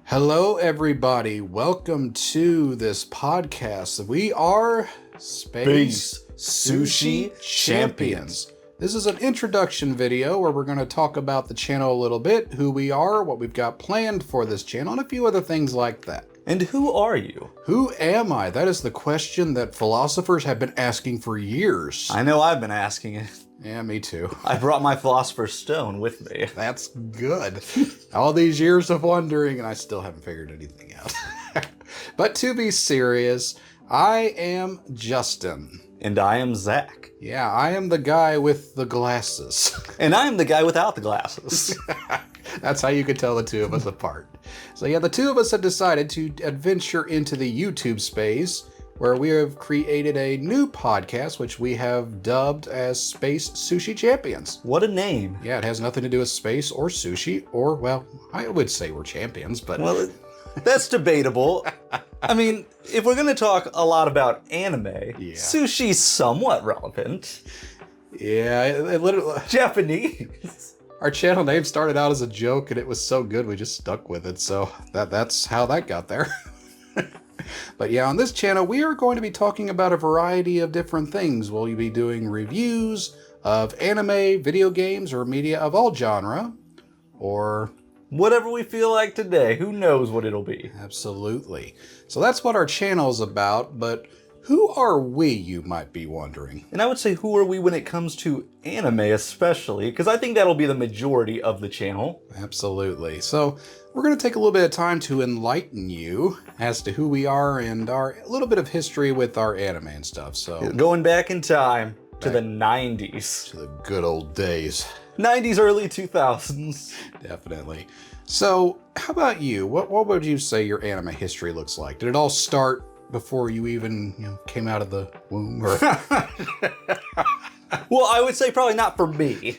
Hello, everybody. Welcome to this podcast. We are Space Sushi Champions. This is an introduction video where we're going to talk about the channel a little bit, who we are, what we've got planned for this channel, and a few other things like that. And who are you? Who am I? That is the question that philosophers have been asking for years. I know I've been asking it. Yeah, me too. I brought my Philosopher's Stone with me. That's good. All these years of wondering, and I still haven't figured anything out. But to be serious, I am Justin. And I am Zach. Yeah, I am the guy with the glasses. And I am the guy without the glasses. That's how you could tell the two of us apart. So yeah, the two of us have decided to adventure into the YouTube space, where we have created a new podcast, which we have dubbed as Space Sushi Champions. What a name. Yeah, it has nothing to do with space or sushi, or, well, I would say we're champions, but... Well, that's debatable. I mean, if we're going to talk a lot about anime, sushi's somewhat relevant. Yeah, it literally... Japanese. Our channel name started out as a joke, and it was so good we just stuck with it, so that's how that got there. But yeah, on this channel, we are going to be talking about a variety of different things. We'll be doing reviews of anime, video games, or media of all genre, or... whatever we feel like today. Who knows what it'll be? Absolutely. So that's what our channel is about, but who are we, you might be wondering? And I would say, who are we when it comes to anime especially? Because I think that'll be the majority of the channel. Absolutely. So we're going to take a little bit of time to enlighten you as to who we are and our little bit of history with our anime and stuff. So going back in time to the 90s. To the good old days. 90s, early 2000s. Definitely. So how about you? What would you say your anime history looks like? Did it all start before you even came out of the womb? Or... Well, I would say probably not for me.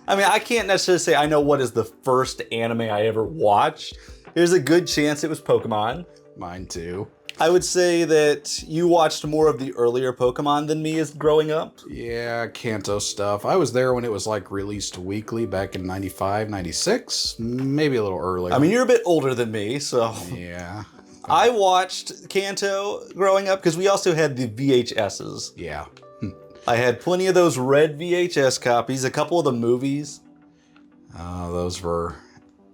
I mean, I can't necessarily say I know what is the first anime I ever watched. There's a good chance it was Pokemon. Mine too. I would say that you watched more of the earlier Pokemon than me as growing up. Yeah, Kanto stuff. I was there when it was like released weekly back in 95, 96, maybe a little earlier. I mean, you're a bit older than me, so... Yeah. I watched Kanto growing up because we also had the VHSs. Yeah. I had plenty of those red VHS copies, a couple of the movies. Those were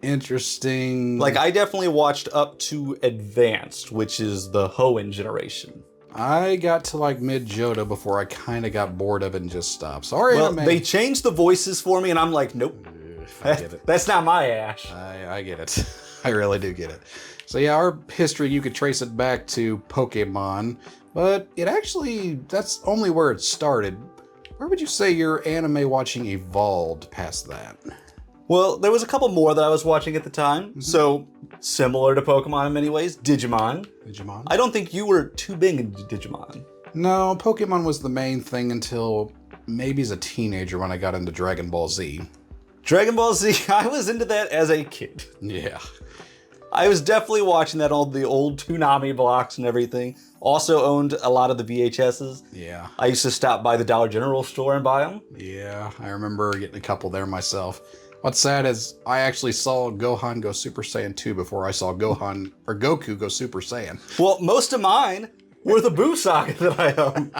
interesting. Like, I definitely watched up to Advanced, which is the Hoenn generation. I got to like mid-Johto before I kind of got bored of it and just stopped. Sorry, well, they changed the voices for me, and I'm like, nope. I get it. That's not my Ash. I get it. I really do get it. So yeah, our history, you could trace it back to Pokemon, but it actually, that's only where it started. Where would you say your anime watching evolved past that? Well, there was a couple more that I was watching at the time. Mm-hmm. So, similar to Pokemon in many ways, Digimon. Digimon? I don't think you were too big into Digimon. No, Pokemon was the main thing until maybe as a teenager when I got into Dragon Ball Z. Dragon Ball Z, I was into that as a kid. Yeah. I was definitely watching that on the old Toonami blocks and everything. Also owned a lot of the VHSs. Yeah. I used to stop by the Dollar General store and buy them. Yeah, I remember getting a couple there myself. What's sad is I actually saw Gohan go Super Saiyan 2 before I saw Goku go Super Saiyan. Well, most of mine were the Buu Saga that I own.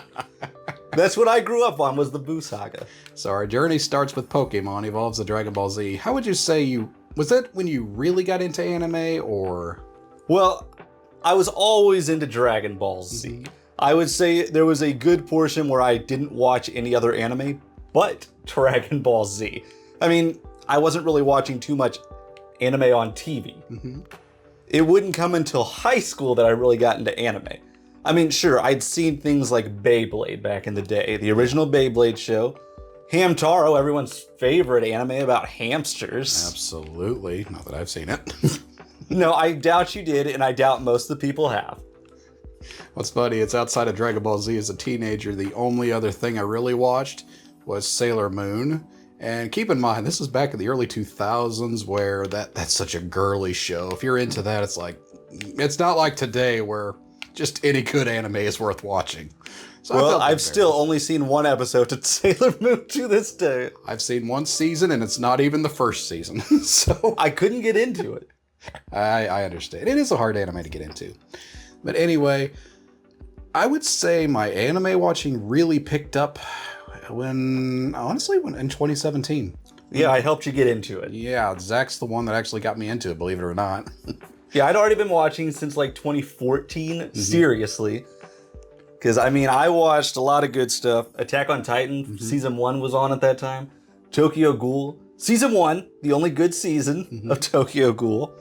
That's what I grew up on, was the Buu Saga. So our journey starts with Pokemon, evolves to Dragon Ball Z. How would you say was that when you really got into anime, or? Well, I was always into Dragon Ball Z. Mm-hmm. I would say there was a good portion where I didn't watch any other anime but Dragon Ball Z. I mean, I wasn't really watching too much anime on TV. Mm-hmm. It wouldn't come until high school that I really got into anime. I mean, sure, I'd seen things like Beyblade back in the day, the original Beyblade show, Hamtaro, everyone's favorite anime about hamsters. Absolutely. Not that I've seen it. No, I doubt you did, and I doubt most of the people have. What's funny, it's outside of Dragon Ball Z as a teenager. The only other thing I really watched was Sailor Moon. And keep in mind, this is back in the early 2000s where that's such a girly show. If you're into that, it's not like today where just any good anime is worth watching. So well, I've still only seen one episode of Sailor Moon to this day. I've seen one season, and it's not even the first season. So I couldn't get into it. I understand. It is a hard anime to get into. But anyway, I would say my anime watching really picked up when in 2017. Yeah, I helped you get into it. Yeah, Zach's the one that actually got me into it, believe it or not. Yeah, I'd already been watching since like 2014, seriously. Because, I mean, I watched a lot of good stuff. Attack on Titan, Season 1 was on at that time. Tokyo Ghoul, Season 1, the only good season of Tokyo Ghoul.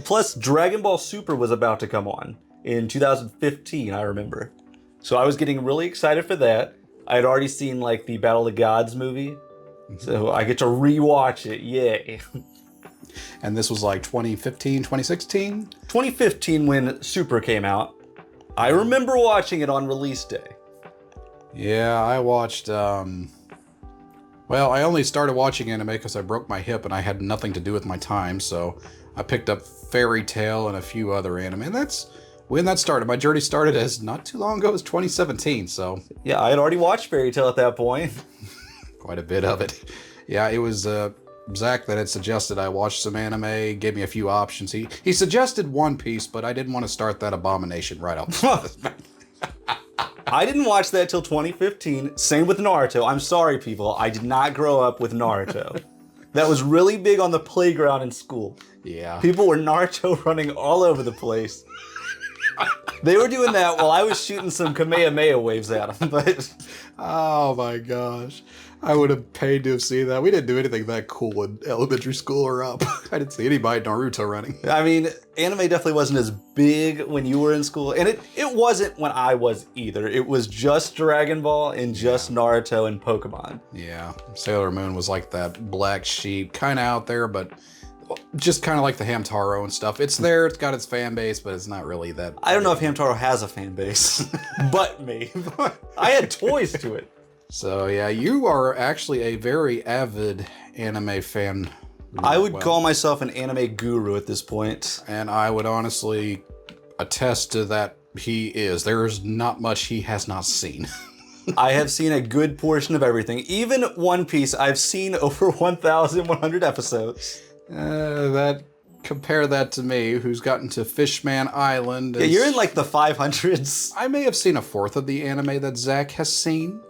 Plus, Dragon Ball Super was about to come on in 2015, I remember. So I was getting really excited for that. I had already seen, like, the Battle of the Gods movie. So I get to rewatch it, yay. And this was like 2015, 2016? 2015 when Super came out. I remember watching it on release day. Yeah, I watched, well, I only started watching anime because I broke my hip and I had nothing to do with my time, so I picked up Fairy Tail and a few other anime, and that's when that started. My journey started as not too long ago as 2017, so... Yeah, I had already watched Fairy Tail at that point. Quite a bit of it. Yeah, it was Zach that had suggested I watch some anime, gave me a few options. He suggested One Piece, but I didn't want to start that abomination right off. I didn't watch that till 2015. Same with Naruto. I'm sorry, people. I did not grow up with Naruto. That was really big on the playground in school. Yeah. People were Naruto running all over the place. They were doing that while I was shooting some Kamehameha waves at them, but... Oh my gosh. I would have paid to have seen that. We didn't do anything that cool in elementary school or up. I didn't see anybody Naruto running. I mean, anime definitely wasn't as big when you were in school, and it wasn't when I was either. It was just Dragon Ball and just Naruto and Pokemon. Yeah, Sailor Moon was like that black sheep, kind of out there, but just kind of like the Hamtaro and stuff. It's there, it's got its fan base, but it's not really that. I don't know if Hamtaro has a fan base, but me. I had toys to it. So yeah, you are actually a very avid anime fan. I would call myself an anime guru at this point. And I would honestly attest to that he is. There is not much he has not seen. I have seen a good portion of everything. Even One Piece, I've seen over 1,100 episodes. Compare that to me, who's gotten to Fishman Island. Yeah, you're in like the 500s. I may have seen a fourth of the anime that Zach has seen,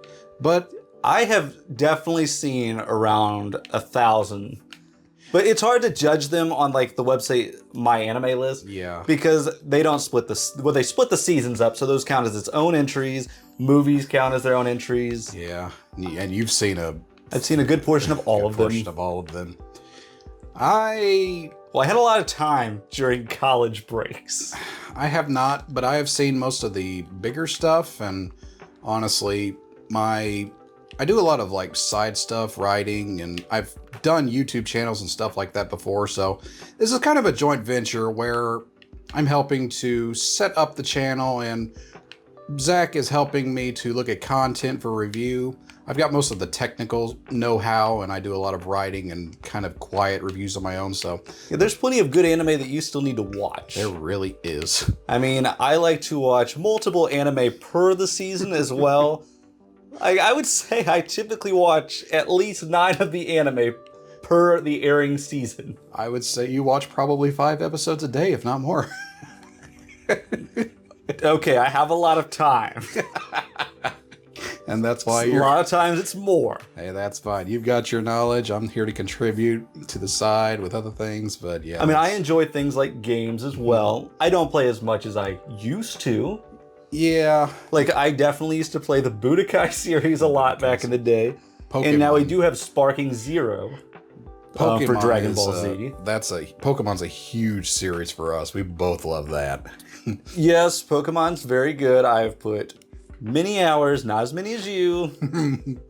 but I have definitely seen around 1,000. But it's hard to judge them on like the website My Anime List. Yeah. Because they don't split they split the seasons up, so those count as its own entries. Movies count as their own entries. Yeah, and you've seen I've seen a good portion of all of them. I had a lot of time during college breaks. I have not, but I have seen most of the bigger stuff, and honestly, I do a lot of like side stuff, writing, and I've done YouTube channels and stuff like that before, so this is kind of a joint venture where I'm helping to set up the channel and Zach is helping me to look at content for review. I've got most of the technical know-how, and I do a lot of writing and kind of quiet reviews on my own, so... Yeah, there's plenty of good anime that you still need to watch. There really is. I mean, I like to watch multiple anime per the season as well. I would say I typically watch at least 9 of the anime per the airing season. I would say you watch probably 5 episodes a day, if not more. Okay, I have a lot of time. And that's why A lot of times it's more. Hey, that's fine. You've got your knowledge. I'm here to contribute to the side with other things, but yeah. I mean, I enjoy things like games as well. I don't play as much as I used to. Yeah. Like, I definitely used to play the Budokai series a lot back in the day. Pokemon. And now we do have Sparking Zero for Dragon Ball Z. Pokemon's a huge series for us. We both love that. Yes, Pokemon's very good. I've put many hours, not as many as you.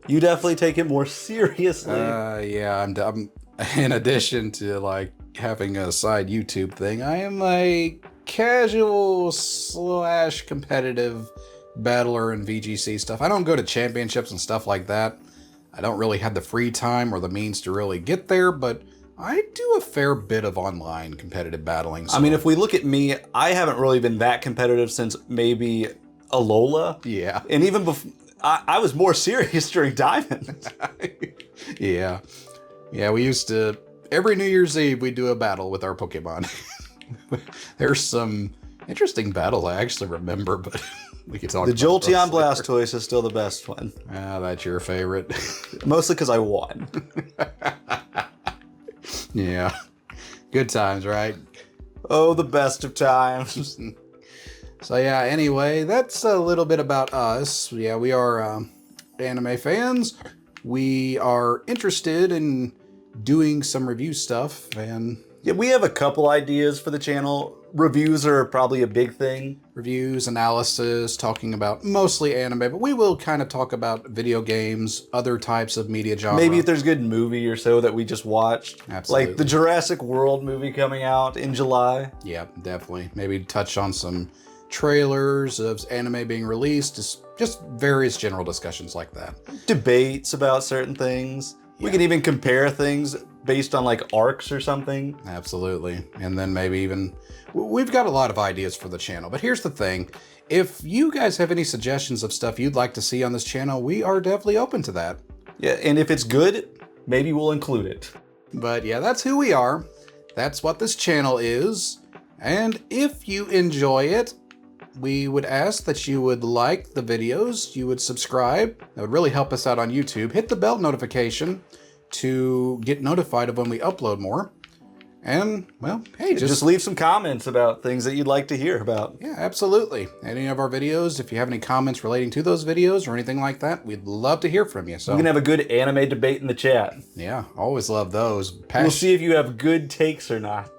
You definitely take it more seriously. Yeah, I'm in addition to like having a side YouTube thing, I am a casual / competitive battler in VGC stuff. I don't go to championships and stuff like that. I don't really have the free time or the means to really get there, but I do a fair bit of online competitive battling. So. I mean, if we look at me, I haven't really been that competitive since maybe Alola. Yeah. And even before, I was more serious during Diamond. Yeah. Yeah, we used to every New Year's Eve we do a battle with our Pokemon. There's some interesting battles I actually remember, but we could talk The about Jolteon those later. Blastoise is still the best one. Ah, that's your favorite. Mostly because I won. Yeah. Good times, right? Oh, the best of times. So yeah, anyway, that's a little bit about us. Yeah, we are anime fans. We are interested in doing some review stuff, and Yeah, we have a couple ideas for the channel. Reviews are probably a big thing. reviews, analysis, talking about mostly anime, but we will kind of talk about video games, other types of media genre. Maybe if there's a good movie or so that we just watched. Absolutely. Like the Jurassic World movie coming out in July. Yeah, definitely. Maybe touch on some trailers of anime being released, just various general discussions like that. Debates about certain things. We can even compare things based on like arcs or something. Absolutely. And then maybe even, we've got a lot of ideas for the channel, but here's the thing. If you guys have any suggestions of stuff you'd like to see on this channel, we are definitely open to that. Yeah, and if it's good, maybe we'll include it. But yeah, that's who we are. That's what this channel is. And if you enjoy it, we would ask that you would like the videos, you would subscribe. That would really help us out on YouTube. Hit the bell notification to get notified of when we upload more. And, well, hey, Just leave some comments about things that you'd like to hear about. yeah, absolutely. Any of our videos, if you have any comments relating to those videos or anything like that, we'd love to hear from you. So, We can have a good anime debate in the chat. yeah, always love those. We'll see if you have good takes or not.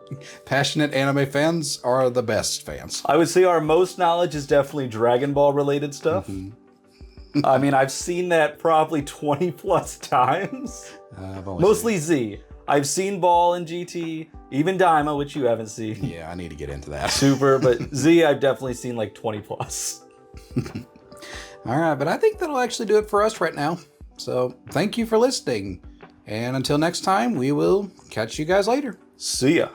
Passionate anime fans are the best fans. I would say our most knowledge is definitely Dragon Ball related stuff. I mean, I've seen that probably 20 plus times. I've only Mostly Z. I've seen Ball and GT, even Daima, which you haven't seen. Yeah, I need to get into that. Super, but Z I've definitely seen like 20 plus. All right, but I think that'll actually do it for us right now. So thank you for listening. And until next time, we will catch you guys later. See ya.